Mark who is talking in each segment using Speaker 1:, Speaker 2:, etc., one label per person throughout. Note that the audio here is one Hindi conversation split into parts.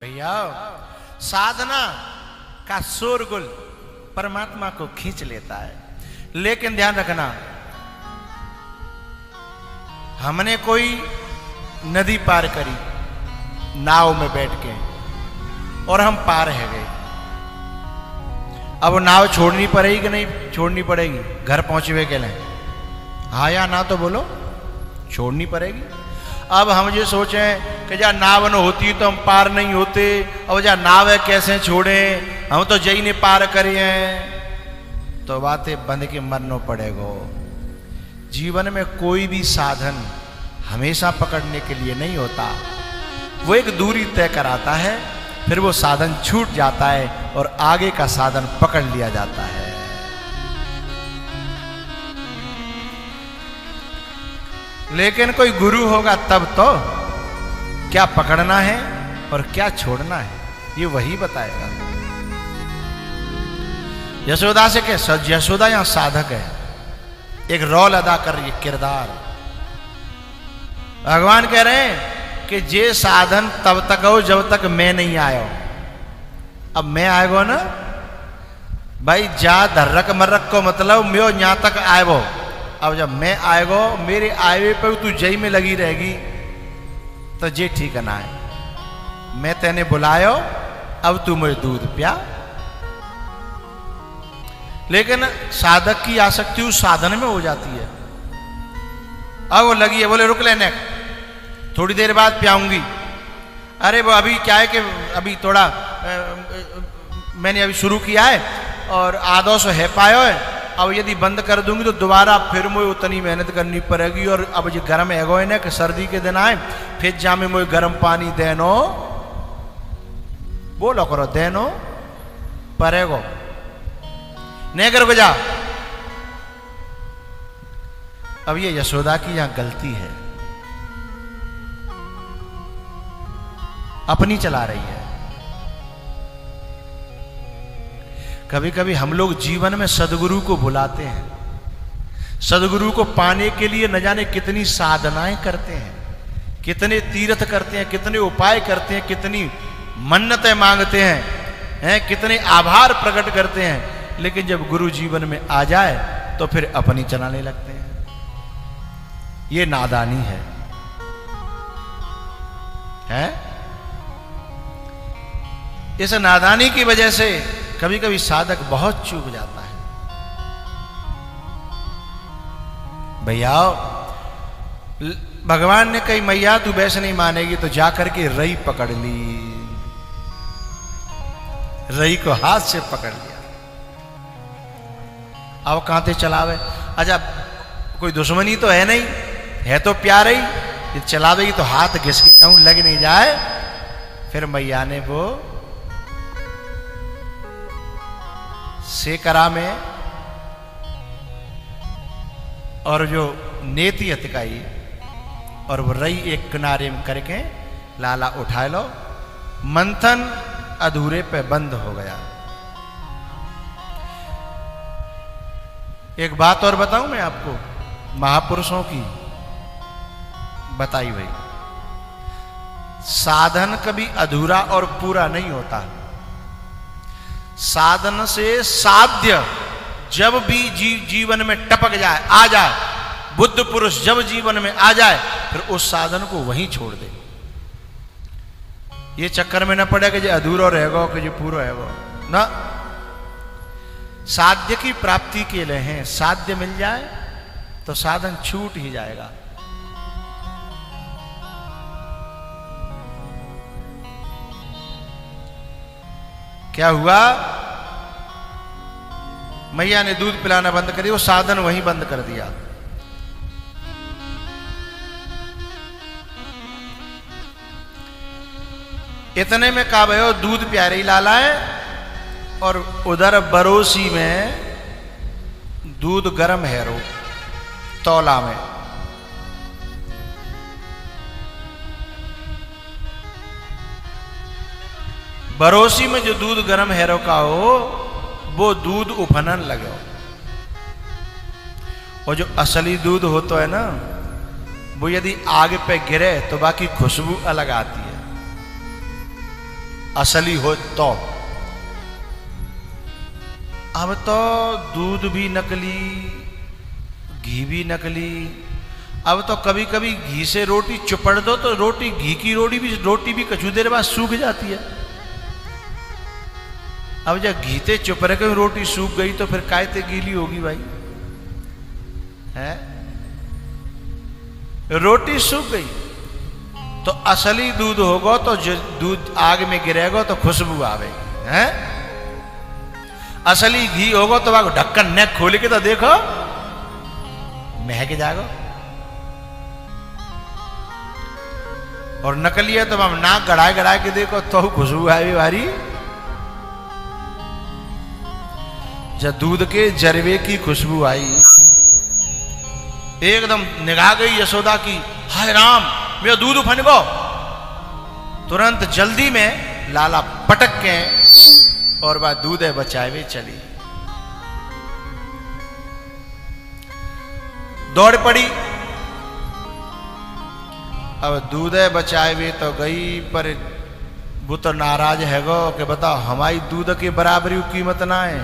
Speaker 1: भैया साधना का शोरगुल परमात्मा को खींच लेता है, लेकिन ध्यान रखना, हमने कोई नदी पार करी नाव में बैठ के और हम पार है गए। अब नाव छोड़नी पड़ेगी कि नहीं छोड़नी पड़ेगी? घर पहुंचे हुए कहलें हाँ या ना तो बोलो, छोड़नी पड़ेगी। अब हम ये सोचें कि जा नाव न होती तो हम पार नहीं होते, अब जा नाव है कैसे छोड़ें, हम तो जई ने पार करे हैं, तो बातें बंद के मरना पड़ेगा। जीवन में कोई भी साधन हमेशा पकड़ने के लिए नहीं होता, वो एक दूरी तय कराता है, फिर वो साधन छूट जाता है और आगे का साधन पकड़ लिया जाता है। लेकिन कोई गुरु होगा तब तो क्या पकड़ना है और क्या छोड़ना है ये वही बताएगा। यशोदा से क्या, यशोदा यहां साधक है, एक रोल अदा कर रही है, किरदार। भगवान कह रहे हैं कि जे साधन तब तक हो जब तक मैं नहीं आयो। अब मैं आएगो ना भाई, जा धर्रक मर्रक को मतलब मैं यहां तक आएगो। अब जब मैं आएगो, मेरे आए पे तू जय में लगी रहेगी तो जे ठीक ना है। मैं तेने बुलायो, अब तू मुझे दूध पिया। लेकिन साधक की आसक्ति उस साधन में हो जाती है। अब वो लगी है, बोले रुक लेने, थोड़ी देर बाद पियाऊंगी। अरे वो अभी क्या है कि अभी थोड़ा मैंने अभी शुरू किया है और आधो सो है पायो है, अब यदि बंद कर दूंगी तो दोबारा फिर मुझे उतनी मेहनत करनी पड़ेगी। और अब जो गर्म है ना कि सर्दी के दिन आए, फिर जामे मुझे गर्म पानी देनो, बोलो करो देनो परेगो, नहीं कर जा। अब ये यशोदा की यहां गलती है, अपनी चला रही है। कभी कभी हम लोग जीवन में सदगुरु को बुलाते हैं, सदगुरु को पाने के लिए न जाने कितनी साधनाएं करते हैं, कितने तीर्थ करते हैं, कितने उपाय करते हैं, कितनी मन्नतें मांगते हैं, कितने आभार प्रकट करते हैं, लेकिन जब गुरु जीवन में आ जाए तो फिर अपनी चलाने लगते हैं। ये नादानी है? इस नादानी की वजह से कभी कभी साधक बहुत चूक जाता है। भैया भगवान ने कही मैया तू वैसे नहीं मानेगी, तो जाकर के रई पकड़ ली, रई को हाथ से पकड़ लिया। अब कहां से चलावे? अच्छा कोई दुश्मनी तो है नहीं, है तो प्यार ही, ये चलावेगी तो हाथ घिस के कहूं लग नहीं जाए। फिर मैया ने वो सेकरा में और जो नेति हथकाई और वो रई एक किनारे में करके लाला उठा लो, मंथन अधूरे पे बंद हो गया। एक बात और बताऊं मैं आपको, महापुरुषों की बताई भाई, साधन कभी अधूरा और पूरा नहीं होता। साधन से साध्य जब भी जीवन में टपक जाए, आ जाए, बुद्ध पुरुष जब जीवन में आ जाए, फिर उस साधन को वहीं छोड़ दे। ये चक्कर में न पड़े कि जो अधूरा रहेगा कि जो पूरा रहेगा ना। साध्य की प्राप्ति के लिए हैं, साध्य मिल जाए तो साधन छूट ही जाएगा। क्या हुआ? मैया ने दूध पिलाना बंद कर दिया, वो साधन वहीं बंद कर दिया। इतने में का भयो दूध प्यारे लाला है और उधर बरोसी में दूध गर्म है रो तौला में। बरोसी में जो दूध गर्म हैरो का हो वो दूध उफनन लगे, और जो असली दूध होता है ना वो यदि आग पे गिरे तो बाकी खुशबू अलग आती है। असली हो तो। अब तो दूध भी नकली, घी भी नकली। अब तो कभी कभी घी से रोटी चुपड़ दो तो रोटी, घी की रोटी भी कुछ देर बाद सूख जाती है। अब जब घीते चुपड़ के रोटी सूख गई तो फिर कायते गीली होगी भाई, है? रोटी सूख गई तो असली दूध होगा तो जो दूध आग में गिरेगा तो खुशबू आवेगी, है? असली घी होगा तो वहां ढक्कन न खोल के तो देखो महक जाएगा। और नकली है तो हम नाक गड़ाए गड़ाए के देखो तो खुशबू आएगी भारी। जब दूध के जरवे की खुशबू आई, एकदम निगाह गई यशोदा की, हाय राम मेरा दूध उफन गो। तुरंत जल्दी में लाला पटक के और वह दूध बचावे चली। दौड़ पड़ी। अब दूध बचावे तो गई, पर वो तो नाराज है गो कि बताओ हमारी दूध के बराबरी कीमत ना है।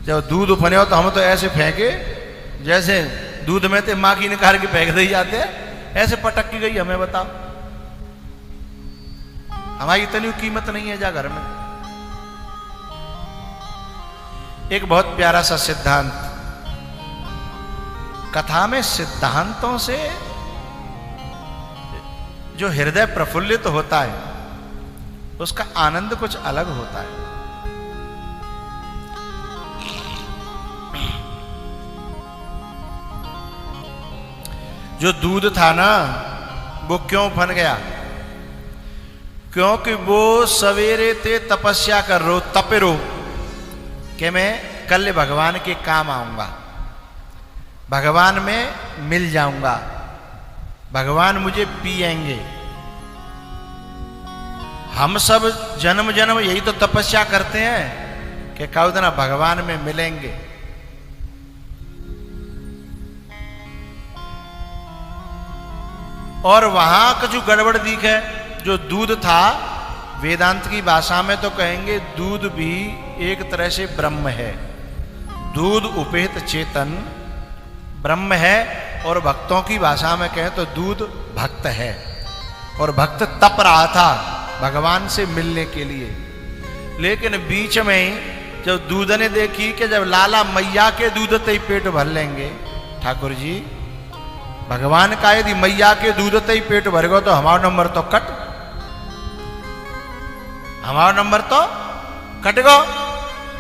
Speaker 1: जब दूध उफने हो तो हम तो ऐसे फेंके जैसे दूध में थे माँ की निकाल के फेंक दे जाते, ऐसे पटक की गई हमें, बताओ हमारी इतनी कीमत नहीं है जा घर में। एक बहुत प्यारा सा सिद्धांत, कथा में सिद्धांतों से जो हृदय प्रफुल्लित होता है उसका आनंद कुछ अलग होता है। जो दूध था ना वो क्यों फन गया? क्योंकि वो सवेरे ते तपस्या कर रो, तपेरो कि मैं कल भगवान के काम आऊंगा, भगवान में मिल जाऊंगा, भगवान मुझे पिएंगे। हम सब जन्म जन्म यही तो तपस्या करते हैं कि कब दिन भगवान में मिलेंगे। और वहां का जो गड़बड़ दिखे, जो दूध था वेदांत की भाषा में तो कहेंगे दूध भी एक तरह से ब्रह्म है। दूध उपेत चेतन ब्रह्म है, और भक्तों की भाषा में कहें तो दूध भक्त है। और भक्त तप रहा था भगवान से मिलने के लिए, लेकिन बीच में जब दूध ने देखी कि जब लाला मैया के दूध ते ही पेट भर लेंगे, ठाकुर जी भगवान का यदि मैया के दूध ते ही पेट भर गो तो हमारा नंबर तो कट, हमारा नंबर तो कट गो।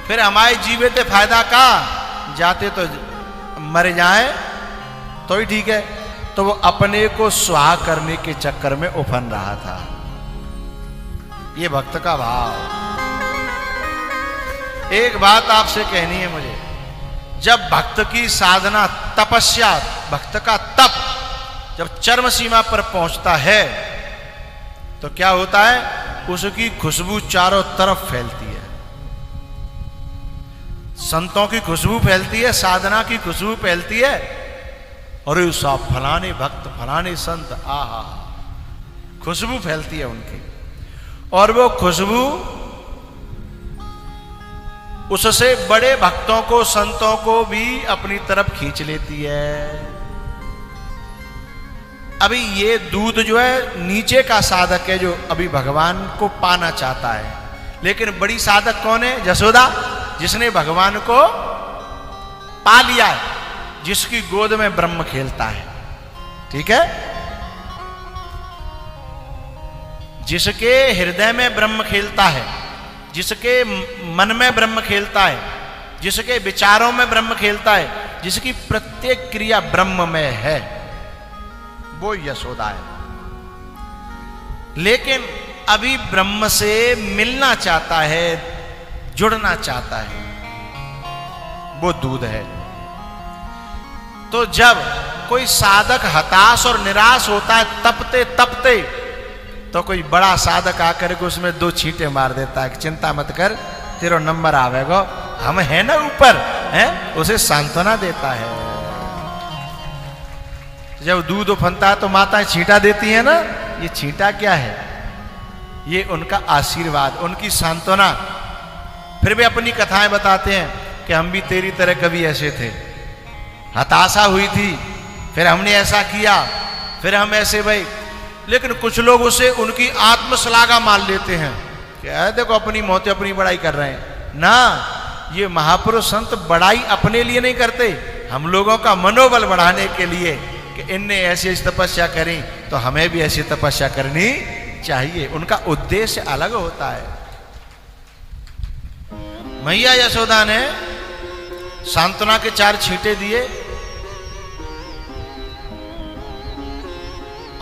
Speaker 1: फिर हमारे जीवे ते फायदा का, जाते तो मर जाए तो ही ठीक है। तो वो अपने को स्वाहा करने के चक्कर में उफन रहा था। ये भक्त का भाव। एक बात आपसे कहनी है मुझे, जब भक्त की साधना, तपस्या, भक्त का तप जब चरम सीमा पर पहुंचता है तो क्या होता है? उसकी खुशबू चारों तरफ फैलती है। संतों की खुशबू फैलती है, साधना की खुशबू फैलती है। और सब फलाने भक्त, फलाने संत, आहा, खुशबू फैलती है उनकी। और वो खुशबू उससे बड़े भक्तों को, संतों को भी अपनी तरफ खींच लेती है। अभी ये दूध जो है नीचे का साधक है, जो अभी भगवान को पाना चाहता है। लेकिन बड़ी साधक कौन है? यशोदा, जिसने भगवान को पा लिया है, जिसकी गोद में ब्रह्म खेलता है। ठीक है? जिसके हृदय में ब्रह्म खेलता है, जिसके मन में ब्रह्म खेलता है, जिसके विचारों में ब्रह्म खेलता है, जिसकी प्रत्येक क्रिया ब्रह्म में है, वो यशोदा है। लेकिन अभी ब्रह्म से मिलना चाहता है, जुड़ना चाहता है, वो दूध है। तो जब कोई साधक हताश और निराश होता है तपते तपते, तो कोई बड़ा साधक आकर के उसमें 2 छींटे मार देता है कि चिंता मत कर, तेरा नंबर आवेगा, हम है ना ऊपर, हैं? उसे सांत्वना देता है। जब दूध उफनता है तो माताएं छींटा देती है ना। ये छींटा क्या है? ये उनका आशीर्वाद, उनकी सांत्वना। फिर वे अपनी कथाएं बताते हैं कि हम भी तेरी तरह कभी ऐसे थे, हताशा हुई थी, फिर हमने ऐसा किया, फिर हम ऐसे भाई। लेकिन कुछ लोग उसे उनकी आत्मश्लाघा मान लेते हैं कि देखो अपनी मौतें अपनी बड़ाई कर रहे हैं ना। ये महापुरुष संत बड़ाई अपने लिए नहीं करते, हम लोगों का मनोबल बढ़ाने के लिए कि इनने ऐसी ऐसी तपस्या करी तो हमें भी ऐसी तपस्या करनी चाहिए। उनका उद्देश्य अलग होता है। मैया यशोदा ने सांत्वना के 4 छींटे दिए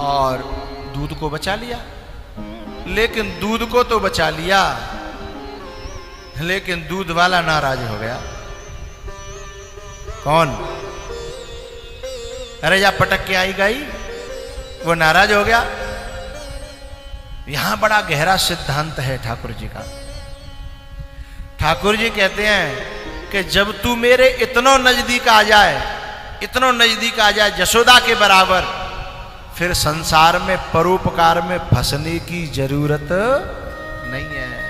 Speaker 1: और दूध को बचा लिया। लेकिन दूध को तो बचा लिया, लेकिन दूध वाला नाराज हो गया। कौन? अरे जा पटक के आई गई, वो नाराज हो गया। यहां बड़ा गहरा सिद्धांत है ठाकुर जी का। ठाकुर जी कहते हैं कि जब तू मेरे इतनो नजदीक आ जाए, इतनो नजदीक आ जाए यशोदा के बराबर, फिर संसार में परोपकार में फंसने की जरूरत नहीं है।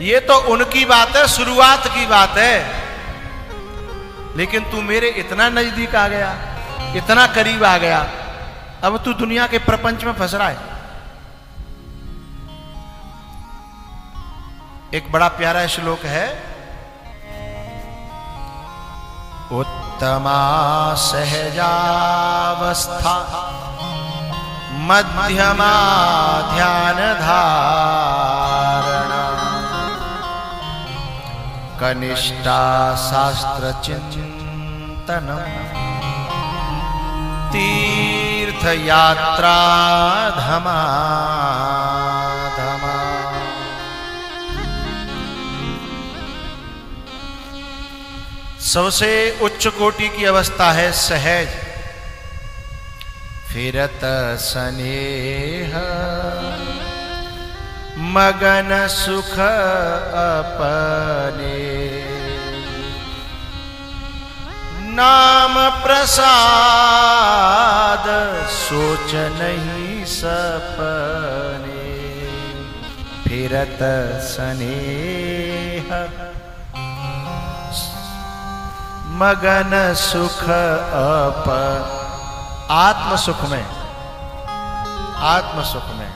Speaker 1: ये तो उनकी बात है, शुरुआत की बात है। लेकिन तू मेरे इतना नजदीक आ गया, इतना करीब आ गया, अब तू दुनिया के प्रपंच में फंस रहा है। एक बड़ा प्यारा श्लोक है, उत्तमा सहजावस्था मध्यमा ध्यान धारणा कनिष्ठा शास्त्र चिंतनम तीर्थ यात्रा धमा धमा। सबसे उच्च कोटि की अवस्था है सहज, फिरत स्नेह मगन सुख अपने नाम प्रसाद सोच नहीं सपने फिरत स्नेह मगन सुख अप। आत्म सुख में, आत्म सुख में